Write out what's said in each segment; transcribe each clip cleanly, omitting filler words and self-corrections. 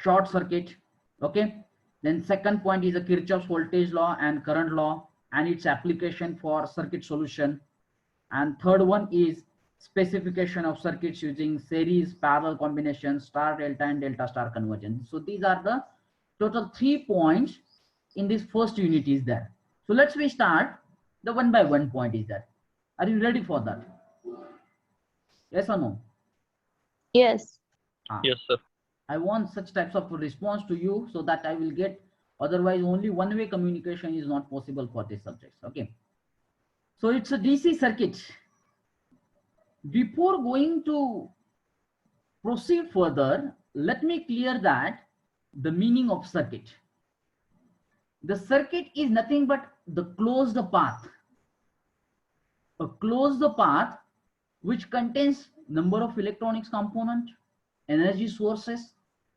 short circuit. Okay, then second point is the Kirchhoff's voltage law and current law and its application for circuit solution. And third one is specification of circuits using series, parallel combination, star delta and delta star conversion. So these are the total 3 points in this first unit is there. So let's we start the one by one point is there. Are you ready for that? Yes or no? Yes. Yes, sir. I want such types of response to you so that I will get, otherwise only one-way communication is not possible for these subjects. Okay. So it's a DC circuit. Before going to proceed further, let me clear that the meaning of circuit. The circuit is nothing but the closed path. A closed path which contains number of electronics component, energy sources,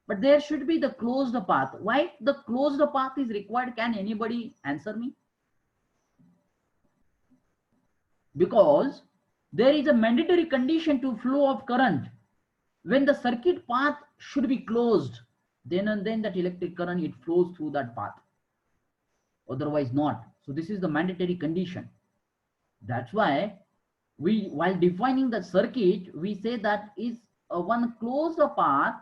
but there should be the closed path. Why the closed path is required? Can anybody answer me? Because there is a mandatory condition to flow of current. When the circuit path should be closed, then and then that electric current, it flows through that path. Otherwise not. So this is the mandatory condition. That's why we, while defining the circuit, we say that is a one closed path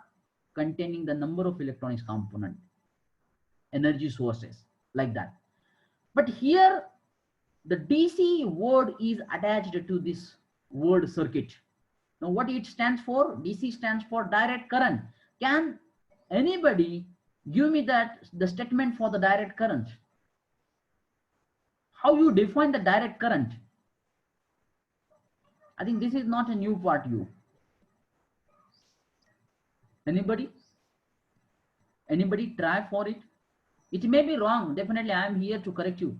containing the number of electronics component, energy sources, like that. But here the DC word is attached to this word circuit. Now what it stands for? DC stands for direct current. Can anybody give me that the statement for the direct current? How you define the direct current? I think this is not a new part. You, anybody try for it? It may be wrong. Definitely I am here to correct you.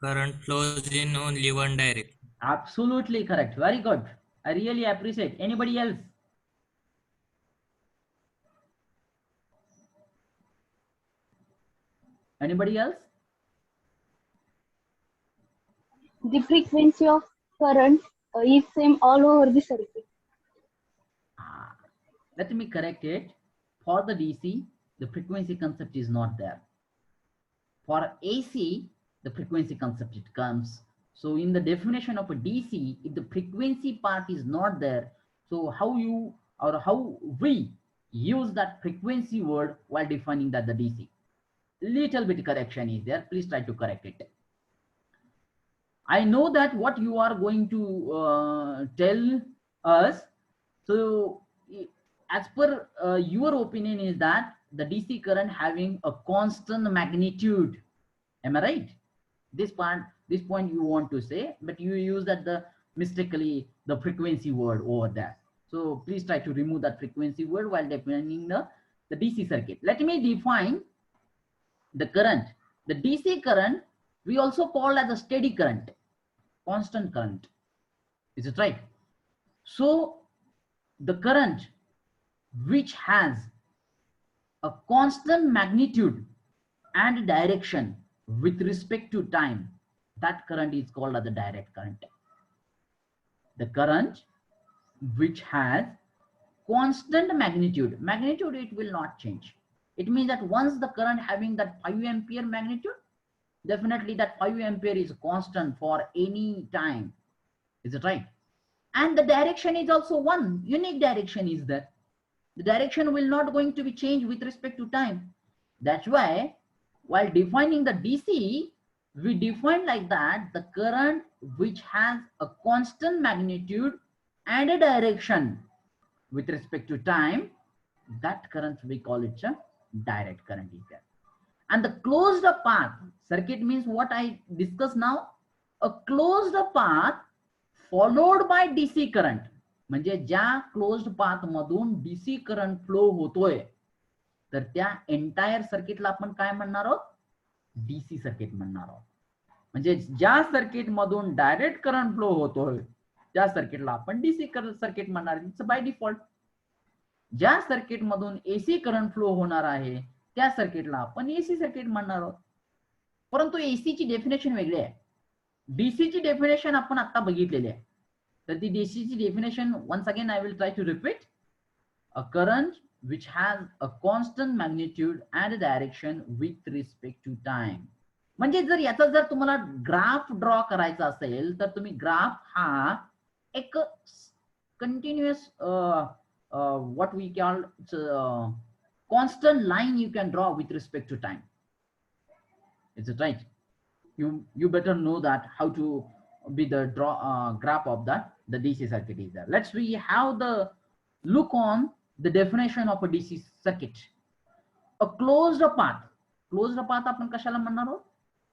Current flows in only one direction. Absolutely correct. Very good. I really appreciate. Anybody else? Anybody else? The frequency of current is same all over the circuit. Let me correct it. For the DC, the frequency concept is not there. For AC, the frequency concept it comes. So in the definition of a DC, if the frequency part is not there, so how you or how we use that frequency word while defining that the DC? Little bit correction is there. Please try to correct it. I know that what you are going to tell us. So as per your opinion is that the DC current having a constant magnitude. Am I right? This point you want to say, but you use that the mistakenly the frequency word over there. So please try to remove that frequency word while defining the DC circuit. Let me define the current. The DC current we also call as a steady current, constant current. Is it right? So the current which has a constant magnitude and direction with respect to time, that current is called as the direct current. The current which has constant magnitude, it will not change. It means that once the current having that 5 ampere magnitude, definitely that 5 ampere is constant for any time. Is it right? And the direction is also one unique direction is that the direction will not going to be changed with respect to time. That's why while defining the DC, we define like that the current which has a constant magnitude and a direction with respect to time, that current we call it a direct current is there. And the closed path circuit means what I discussed now, a closed path followed by DC current. म्हणजे ज्या closed path मधून DC current flow होतोय तर त्या entire सर्किटला आपण काय म्हणणार आहोत? डीसी सर्किट म्हणणार आहोत. म्हणजे ज्या सर्किट मधून डायरेक्ट करंट फ्लो होतोय त्या सर्किटला आपण डीसी सर्किट म्हणणार. It's by default. ज्या सर्किट मधून एसी करंट फ्लो होणार आहे त्या सर्किटला आपण एसी सर्किट म्हणणार आहोत. परंतु एसी ची डेफिनेशन वेगळी आहे. डीसी ची डेफिनेशन आपण आता बघितलेली आहे. तर ती डीसी ची definition once again I will try to repeat. A current which has a constant magnitude and direction with respect to time. म्हणजे जर याचा जर तुम्हाला ग्राफ ड्रॉ करायचा असेल तर तुम्ही ग्राफ हा एक continuous what we call constant line you can draw with respect to time. Is it right? You better know that how to be the graph of the DC circuit is there. Let's we have the look on the definition of a DC circuit. A closed path आपण कशाला म्हणणार आहोत?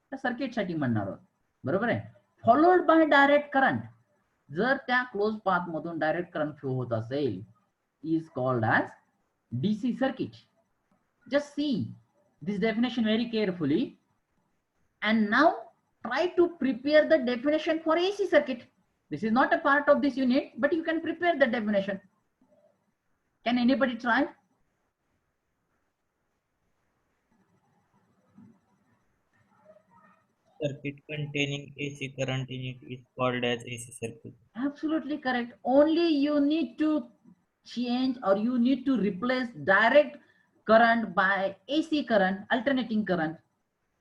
त्या circuit साठी म्हणणार आहोत, बरोबर आहे. फॉलोड बाय डायरेक्ट करंट, जर त्या क्लोज पाथ मधून डायरेक्ट करंट फ्लो होत असेल, is called as DC circuit. Just see this definition very carefully and now try to prepare the definition for AC circuit. This is not a part of this unit, but you can prepare the definition. Can anybody try? Circuit containing AC current in it is called as AC circuit. Absolutely correct. Only you need to change or you need to replace direct current by AC current, alternating current.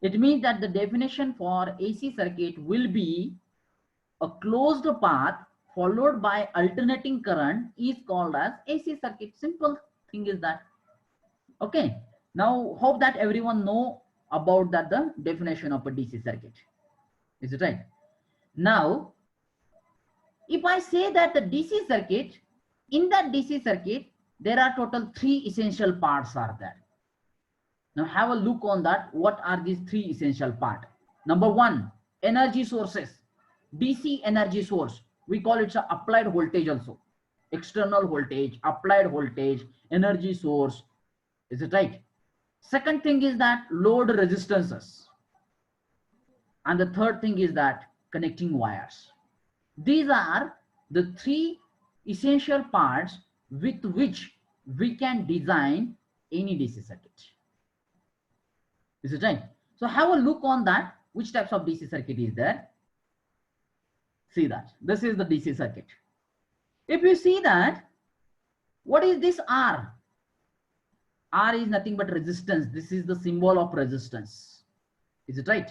It means that the definition for AC circuit will be a closed path followed by alternating current is called as AC circuit. Simple thing is that. Okay. Now hope that everyone know about that the definition of a DC circuit. Is it right? Now, if I say that the DC circuit, in that DC circuit, there are total 3 essential parts are there. Now have a look on that. What are these 3 essential parts? Number 1, energy sources. DC energy source. We call it a applied voltage also. External voltage, applied voltage, energy source. Is it right? Second thing is that load resistances. And the third thing is that connecting wires. These are the 3 essential parts with which we can design any DC circuit. Is it right? So have a look on that. Which types of DC circuit is there? See that. This is the DC circuit. If you see that, what is this R? R is nothing but resistance. This is the symbol of resistance. Is it right?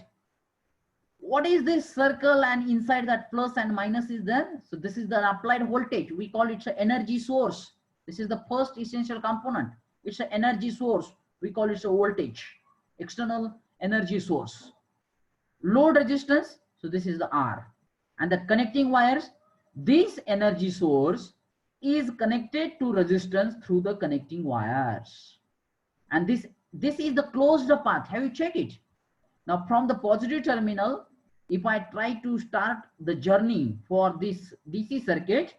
What is this circle and inside that plus and minus is there? So this is the applied voltage. We call it an energy source. This is the first essential component. It's an energy source. We call it a voltage. External energy source. Load resistance. So this is the R. And the connecting wires. This energy source is connected to resistance through the connecting wires. And this is the closed path. Have you checked it? Now from the positive terminal, if I try to start the journey for this DC circuit,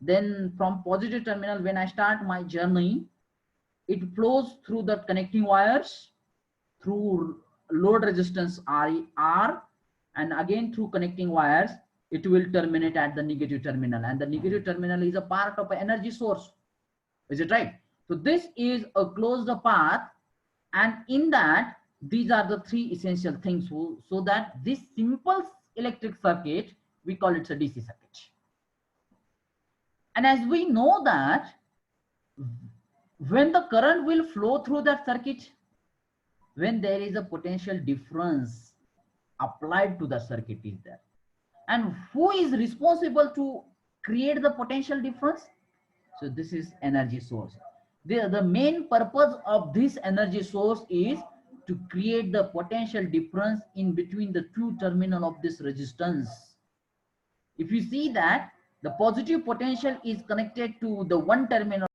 then from positive terminal, when I start my journey, it flows through the connecting wires, through load resistance R, and again through connecting wires, it will terminate at the negative terminal. And the negative terminal is a part of an energy source. Is it right? So this is a closed path, and in that, these are the 3 essential things, so that this simple electric circuit, we call it a DC circuit. And as we know that when the current will flow through that circuit, when there is a potential difference applied to the circuit is there. And who is responsible to create the potential difference? So this is energy source. The main purpose of this energy source is to create the potential difference in between the 2 terminals of this resistance. If you see that the positive potential is connected to the 1 terminal